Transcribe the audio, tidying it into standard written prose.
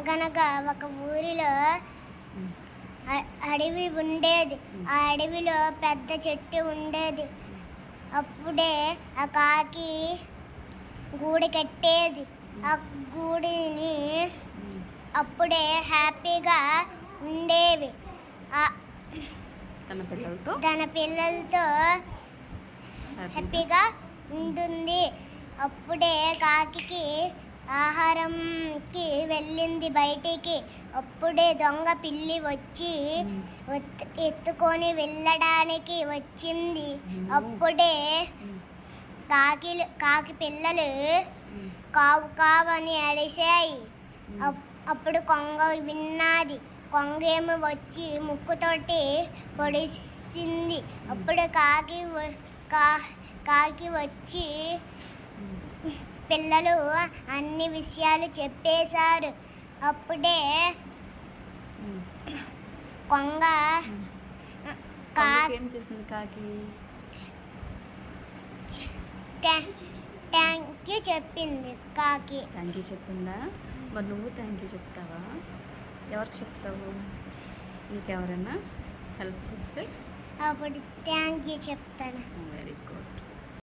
అనగనగా ఒక ఊరిలో అడవి ఉండేది. ఆ అడవిలో పెద్ద చెట్టు ఉండేది. అప్పుడే ఆ కాకి గూడు కట్టేది. ఆ గూడిని అప్పుడే హ్యాపీగా ఉండేవి. తన పిల్లలతో హ్యాపీగా ఉంటుంది. అప్పుడే కాకి ఆహారంకి వెళ్ళింది బయటికి. అప్పుడే దొంగ పిల్లి వచ్చి ఎత్తుకొని వెళ్ళడానికి వచ్చింది. అప్పుడే కాకి పిల్లలు కావు కావని అరిశాయి. అప్పుడు కొంగ విన్నది. కొంగేమో వచ్చి ముక్కుతోటి పొడిసింది. అప్పుడు కాకి వచ్చి పిల్లలు అన్ని విషయాలు చెప్పేశారు. అప్పుడే కొంగ ఏం చేసింది? కాకి థ్యాంక్ యూ చెప్పింది. కాకి థ్యాంక్ యూ చెప్పిందా? మరి నువ్వు థ్యాంక్ యూ చెప్తావా? ఎవరికి చెప్తావు? నీకెవరైనా హెల్ప్ చేస్తే అప్పుడు థ్యాంక్ యూ చెప్తాను. Very good.